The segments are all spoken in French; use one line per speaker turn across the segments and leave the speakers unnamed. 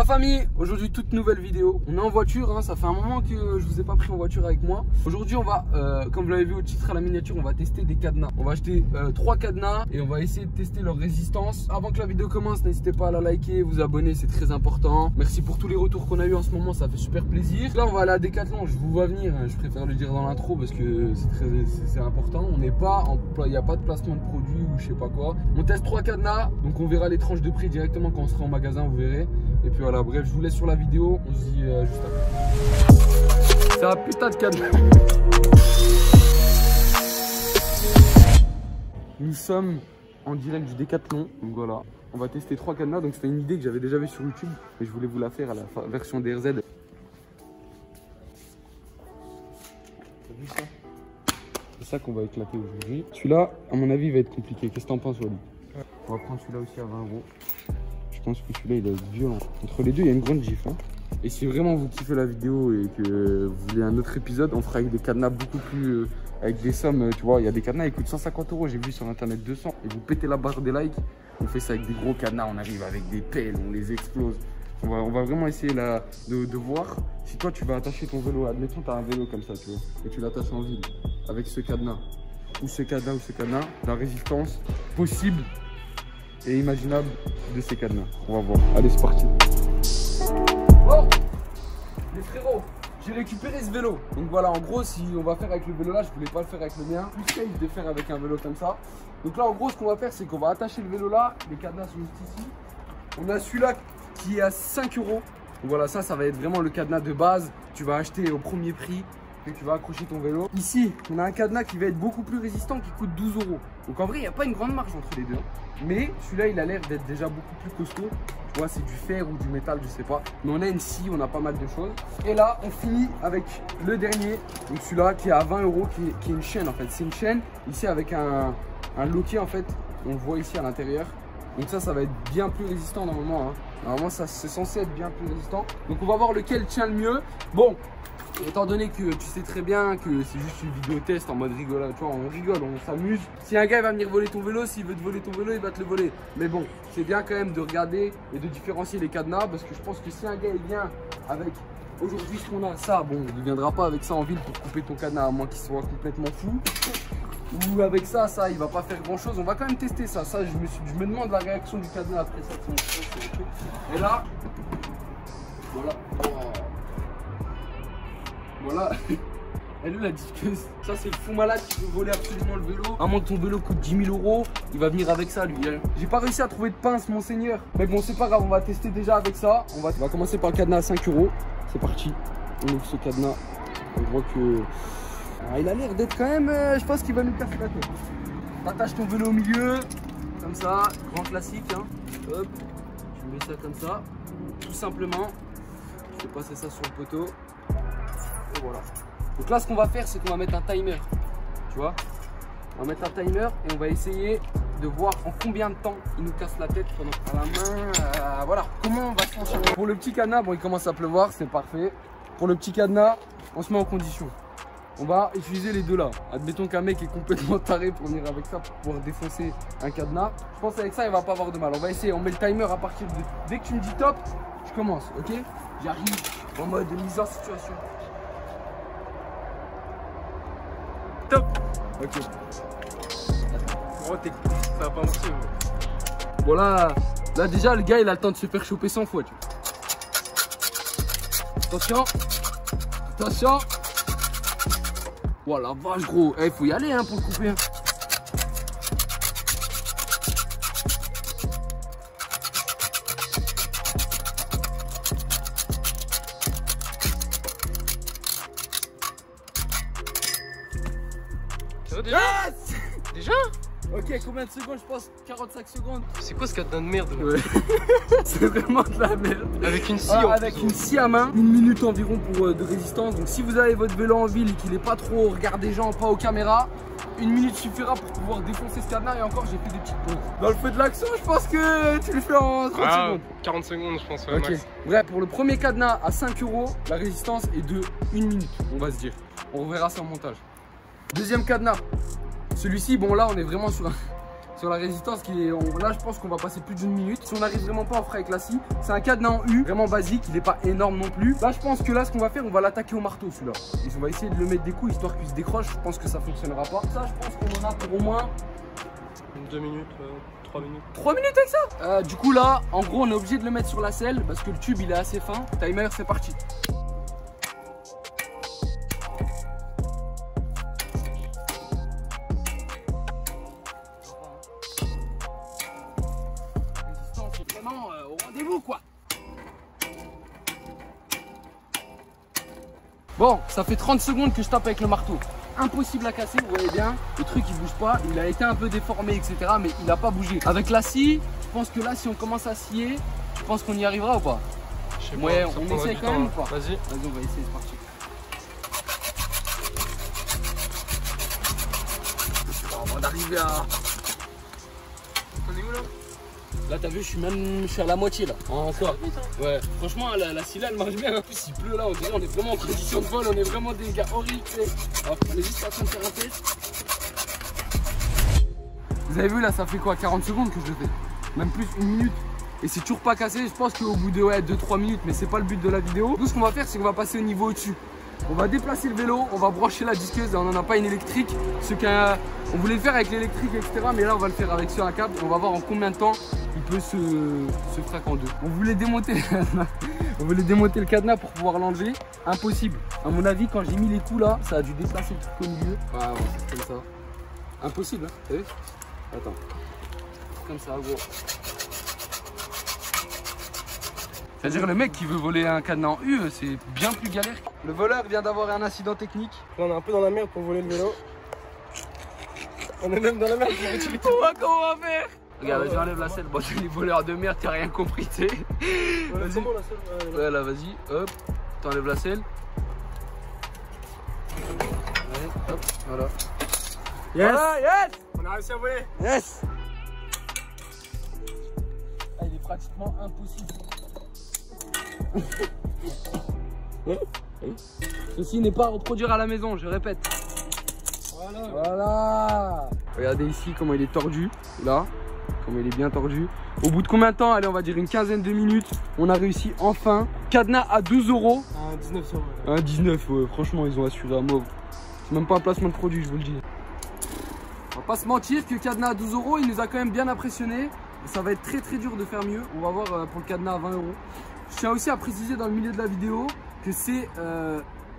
la famille, aujourd'hui toute nouvelle vidéo. On est en voiture, hein, ça fait un moment que je vous ai pas pris en voiture avec moi. Aujourd'hui on va, comme vous l'avez vu au titre à la miniature, on va tester des cadenas. On va acheter 3 cadenas et on va essayer de tester leur résistance. Avant que la vidéo commence, n'hésitez pas à la liker, vous abonner, c'est très important. Merci pour tous les retours qu'on a eu en ce moment, ça fait super plaisir. Là on va aller à Decathlon, je vous vois venir, hein, je préfère le dire dans l'intro parce que c'est important. On n'est pas il n'y a pas de placement de produit ou je sais pas quoi. On teste 3 cadenas, donc on verra les tranches de prix directement quand on sera en magasin, vous verrez. Et puis voilà, bref, je vous laisse sur la vidéo, on se dit juste après. C'est un putain de cadenas. Nous sommes en direct du Decathlon, donc voilà. On va tester 3 cadenas, donc c'était une idée que j'avais déjà vue sur YouTube, mais je voulais vous la faire à la version DRZ. T'as vu ça? C'est ça qu'on va éclater aujourd'hui. Celui-là, à mon avis, il va être compliqué. Qu'est-ce que t'en penses, Wally? On va prendre celui-là aussi à 20 €. Je pense que celui-là, il est violent. Entre les deux, il y a une grande gifle. Hein. Et si vraiment vous kiffez la vidéo et que vous voulez un autre épisode, on fera avec des cadenas beaucoup plus... avec des sommes, tu vois, il y a des cadenas qui coûtent 150 €. J'ai vu sur internet 200. Et vous pétez la barre des likes. On fait ça avec des gros cadenas. On arrive avec des pelles, on les explose. On va vraiment essayer là, de voir si toi tu vas attacher ton vélo. Admettons tu as un vélo comme ça, tu vois, et tu l'attaches en ville avec ce cadenas, ou ce cadenas, la résistance possible et imaginable de ces cadenas. On va voir. Allez, c'est parti. Bon, les frérots, j'ai récupéré ce vélo. Donc voilà, en gros, si on va faire avec le vélo là, je voulais pas le faire avec le mien. Plus safe de faire avec un vélo comme ça. Donc là, en gros, ce qu'on va faire, c'est qu'on va attacher le vélo là. Les cadenas sont juste ici. On a celui-là qui est à 5 €. Donc voilà, ça va être vraiment le cadenas de base. Tu vas acheter au premier prix et tu vas accrocher ton vélo. Ici, on a un cadenas qui va être beaucoup plus résistant qui coûte 12 €. Donc en vrai, il n'y a pas une grande marge entre les deux. Mais celui-là, il a l'air d'être déjà beaucoup plus costaud. Tu vois, c'est du fer ou du métal, je sais pas. Mais on a une scie, on a pas mal de choses. Et là, on finit avec le dernier. Donc celui-là qui est à 20 €, qui est une chaîne en fait. C'est une chaîne ici avec un loquet en fait. On le voit ici à l'intérieur. Donc ça va être bien plus résistant normalement. Hein. Normalement, ça c'est censé être bien plus résistant. Donc on va voir lequel tient le mieux. Bon, étant donné que tu sais très bien que c'est juste une vidéo test en mode rigolade, tu vois, on rigole, on s'amuse. Si un gars va venir voler ton vélo, s'il veut te voler ton vélo, il va te le voler. Mais bon, c'est bien quand même de regarder et de différencier les cadenas parce que je pense que si un gars il vient avec aujourd'hui ce qu'on a, ça, bon, il ne viendra pas avec ça en ville pour couper ton cadenas à moins qu'il soit complètement fou. Ou avec ça, il va pas faire grand chose. On va quand même tester ça. Je me demande la réaction du cadenas après ça. Et là, voilà. Voilà. Elle est la disqueuse. Ça, c'est le fou malade qui veut voler absolument le vélo. À moins que ton vélo coûte 10 000 €, il va venir avec ça, lui. J'ai pas réussi à trouver de pince, monseigneur. Mais bon, c'est pas grave. On va tester déjà avec ça. On va commencer par le cadenas à 5 €. C'est parti. On ouvre ce cadenas. On voit que. Ah, il a l'air d'être quand même, je pense qu'il va nous casser la tête. T'attaches ton vélo au milieu, comme ça, grand classique. Hein. Hop, tu mets ça comme ça, tout simplement. Je vais passer ça sur le poteau. Et voilà. Donc là, ce qu'on va faire, c'est qu'on va mettre un timer. Tu vois, on va mettre un timer et on va essayer de voir en combien de temps il nous casse la tête pendant à la main. Voilà, comment on va s'en charger. Pour le petit cadenas, bon, il commence à pleuvoir, c'est parfait. Pour le petit cadenas, on se met en condition. On va utiliser les deux là. Admettons qu'un mec est complètement taré pour venir avec ça pour pouvoir défoncer un cadenas. Je pense qu'avec ça il va pas avoir de mal. On va essayer, on met le timer à partir de... Dès que tu me dis top, je commence, ok? J'arrive en mode mise en situation. Top. Ok.
Oh, ça va pas marcher.
Bon là déjà le gars il a le temps de se faire choper 100 fois. Tu vois. Attention. Attention. Oh la vache gros, il faut y aller hein, pour le couper. Hein.
Déjà
Yes.
Déjà?
Ok, combien de secondes? Je pense 45 secondes.
C'est quoi ce cadenas de merde?
Ouais. C'est vraiment de la merde.
Avec une scie
avec une scie à main, 1 minute environ pour de résistance. Donc si vous avez votre vélo en ville et qu'il n'est pas trop regard des gens, pas aux caméras, 1 minute suffira pour pouvoir défoncer ce cadenas. Et encore j'ai fait des petites pauses. Dans le feu de l'action, je pense que tu le fais en 30 secondes.
40 secondes je pense, ouais,
ok.
max.
Bref, pour le premier cadenas à 5 €, la résistance est de 1 minute, on va se dire. On reverra ça en montage. Deuxième cadenas. Celui-ci, bon là on est vraiment sur sur la résistance qui est. Là, je pense qu'on va passer plus d'une minute. Si on n'arrive vraiment pas, on fera avec la scie. C'est un cadenas en U, vraiment basique. Il n'est pas énorme non plus. Là, je pense que là, ce qu'on va faire, on va l'attaquer au marteau celui-là. On va essayer de le mettre des coups histoire qu'il se décroche. Je pense que ça fonctionnera pas. Ça, je pense qu'on en a pour au moins
2 minutes, 3 minutes.
3 minutes avec ça. Du coup, là, en gros, on est obligé de le mettre sur la selle parce que le tube il est assez fin. Timer, c'est parti. Au rendez-vous quoi. Bon, ça fait 30 secondes que je tape avec le marteau. Impossible à casser, vous voyez bien. Le truc il bouge pas, il a été un peu déformé etc. Mais il n'a pas bougé. Avec la scie, je pense que là si on commence à scier, je pense qu'on y arrivera ou pas? Ouais, on essaie quand même ou pas?
Vas-y.
Vas-y, on va essayer, c'est parti. Avant d'arriver à...
On est où là?
Là t'as vu, je suis à la moitié là. En soi. Ouais, franchement la scie là elle marche bien. En plus il pleut là, on dirait on est vraiment en condition de vol, on est vraiment des gars horribles. Alors on est juste en train de faire un test. Vous avez vu là ça fait quoi 40 secondes que je le fais. Même plus, 1 minute. Et c'est toujours pas cassé, je pense qu'au bout de 2-3 minutes, mais c'est pas le but de la vidéo. Nous ce qu'on va faire c'est qu'on va passer au niveau au-dessus. On va déplacer le vélo, on va brancher la disqueuse et on n'en a pas une électrique. On voulait le faire avec l'électrique etc. Mais là on va le faire avec sur un câble. On va voir en combien de temps il peut se craquer en deux. On voulait démonter le cadenas pour pouvoir l'enlever. Impossible. À mon avis quand j'ai mis les coups là, ça a dû déplacer le truc au milieu. Ah ouais, c'est comme ça. Impossible hein, t'as vu? Attends. Comme ça gros. C'est-à-dire le mec qui veut voler un cadenas en U, c'est bien plus galère. Le voleur vient d'avoir un incident technique.
Là, on est un peu dans la merde pour voler le vélo. On est même dans la merde pour retirer tout.
Comment on va faire? Regarde, j'enlève la selle. Bon, c'est les voleurs de merde, t'as rien compris, tu sais.
Vas-y.
Ouais, là, vas-y. Hop, t'enlèves la selle. Ouais, hop, voilà.
Yes!
Voilà, yes!
On a réussi à voler.
Yes! Ah, il est pratiquement impossible. Ceci n'est pas à reproduire à la maison, je répète. Voilà. Regardez ici comment il est tordu. Là, comment il est bien tordu. Au bout de combien de temps? Allez, on va dire une quinzaine de minutes. On a réussi enfin. Cadenas à 12 €.
Un 19 €.
Un 19, ouais. Franchement, ils ont assuré à mauve. C'est même pas un placement de produit, je vous le dis. On va pas se mentir que cadenas à 12 €, il nous a quand même bien impressionné. Ça va être très très dur de faire mieux. On va voir pour le cadenas à 20 €. Je tiens aussi à préciser dans le milieu de la vidéo que c'est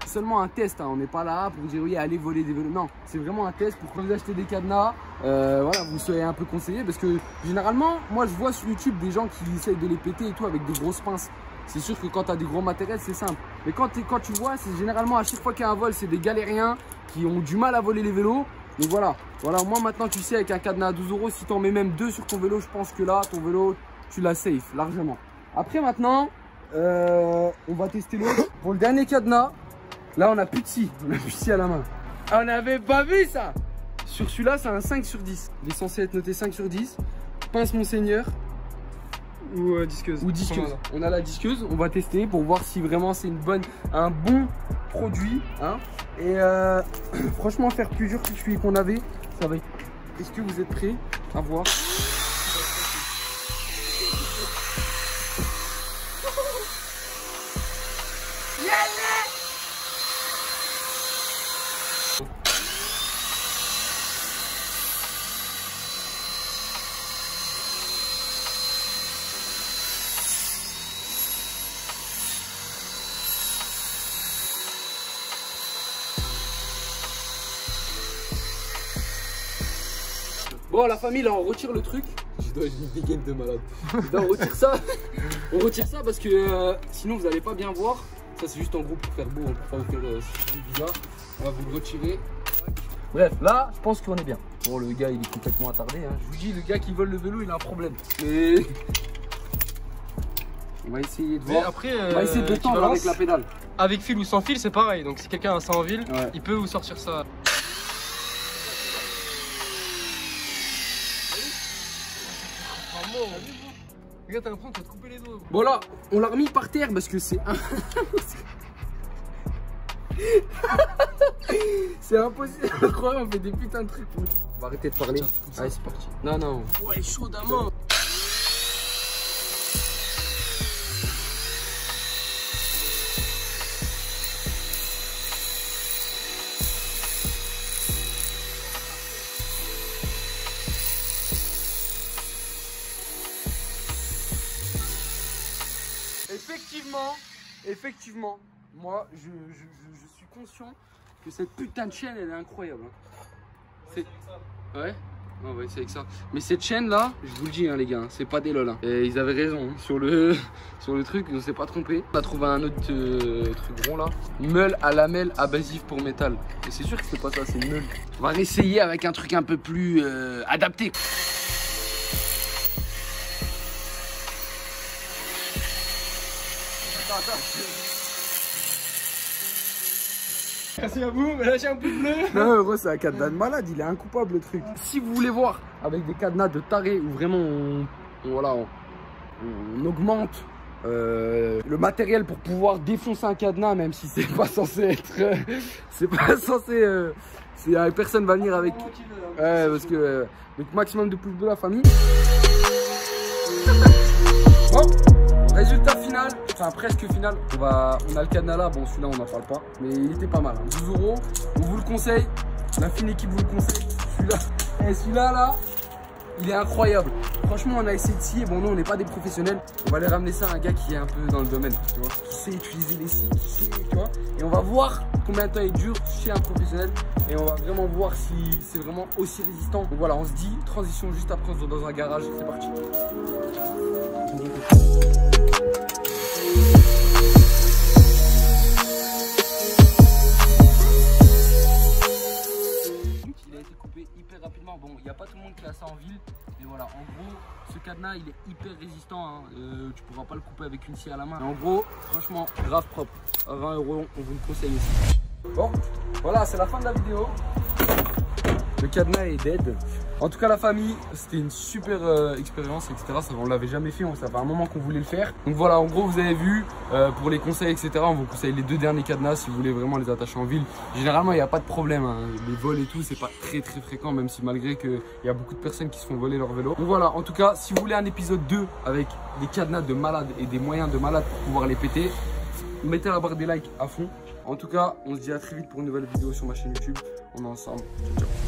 seulement un test. Hein. On n'est pas là pour dire oui, allez voler des vélos. Non, c'est vraiment un test pour quand vous achetez des cadenas. Voilà, vous soyez un peu conseillé parce que généralement, moi je vois sur YouTube des gens qui essayent de les péter et tout avec des grosses pinces. C'est sûr que quand tu as des gros matériels, c'est simple. Mais quand tu vois, c'est généralement à chaque fois qu'il y a un vol, c'est des galériens qui ont du mal à voler les vélos. Donc voilà, au moins maintenant tu sais avec un cadenas à 12 €, si tu en mets même 2 sur ton vélo, je pense que là, ton vélo, tu l'as safe largement. Après maintenant, on va tester l'autre. Pour le dernier cadenas, là on a plus de scie, à la main. Ah, on n'avait pas vu ça. Sur celui-là, c'est un 5 sur 10. Il est censé être noté 5 sur 10. Pince Monseigneur.
Ou disqueuse.
Ou disqueuse. On a la disqueuse, on va tester pour voir si vraiment c'est un bon produit. Hein. Et franchement, faire plus dur que celui qu'on avait, ça va être... Est-ce que vous êtes prêts à voir? Bon la famille là on retire le truc. J'ai une dégaine de malade. Là on retire ça. On retire ça parce que sinon vous allez pas bien voir. Ça c'est juste en gros pour faire beau, pour pas vous faire bizarre. On va vous le retirer. Bref là je pense qu'on est bien. Bon le gars il est complètement attardé hein. Je vous dis le gars qui vole le vélo il a un problème. Mais on va essayer de voir.
Après,
on va essayer de tendre avec la pédale.
Avec fil ou sans fil c'est pareil. Donc si quelqu'un a ça en ville,
ouais,
il peut vous sortir ça. Regarde, t'as l'impression que tu vas te couper les doigts.
Bon là, on l'a remis par terre parce que c'est un... C'est impossible, incroyable, on fait des putains de trucs. On va arrêter de parler. Allez, c'est parti. Non, non.
Ouais, chaud d'amant.
Effectivement, moi je suis conscient que cette putain de chaîne elle est incroyable. C'est ouais, c'est avec ça. Mais cette chaîne là, je vous le dis hein, les gars, c'est pas des lol. Hein. Et ils avaient raison hein, sur le truc, on s'est pas trompé. On a trouvé un autre truc rond là, meule à lamelle abrasif pour métal. Et c'est sûr que c'est pas ça, c'est une meule. On va réessayer avec un truc un peu plus adapté.
Merci à vous, mais lâchez un pouce bleu.
Non, gros, c'est un cadenas de malade, il est incoupable le truc. Si vous voulez voir avec des cadenas de taré où vraiment on augmente le matériel pour pouvoir défoncer un cadenas, même si c'est pas censé être. C'est pas censé. Personne va venir avec. Ouais, parce que. Donc, maximum de pouces bleus la famille. Bon. Résultat final, enfin presque final, on a le cadenas là, bon celui-là on n'en parle pas, mais il était pas mal, hein. 12 €, on vous le conseille, la fine équipe vous le conseille, celui-là là, il est incroyable. Franchement on a essayé de scier, bon nous on n'est pas des professionnels, on va aller ramener ça à un gars qui est un peu dans le domaine, tu vois, qui sait utiliser les scies, tu vois, et on va voir combien de temps il dure chez un professionnel, et on va vraiment voir si c'est vraiment aussi résistant. Donc voilà, on se dit, transition juste après, on se retrouve dans un garage, c'est parti. Il a été coupé hyper rapidement. Bon, il n'y a pas tout le monde qui a ça en ville, mais voilà, en gros, ce cadenas il est hyper résistant. Hein. Tu pourras pas le couper avec une scie à la main. Mais en gros, franchement, grave propre. À 20 €, on vous le conseille aussi. Bon, voilà, c'est la fin de la vidéo. Le cadenas est dead. En tout cas la famille, c'était une super expérience, etc. Ça, on l'avait jamais fait, ça fait un moment qu'on voulait le faire. Donc voilà, en gros vous avez vu, pour les conseils, etc. On vous conseille les 2 derniers cadenas si vous voulez vraiment les attacher en ville. Généralement il n'y a pas de problème, hein. Les vols et tout, c'est pas très fréquent, même si malgré qu'il y a beaucoup de personnes qui se font voler leur vélo. Donc voilà, en tout cas, si vous voulez un épisode 2 avec des cadenas de malade et des moyens de malade pour pouvoir les péter, mettez la barre des likes à fond. En tout cas, on se dit à très vite pour une nouvelle vidéo sur ma chaîne YouTube. On est ensemble. Ciao, ciao.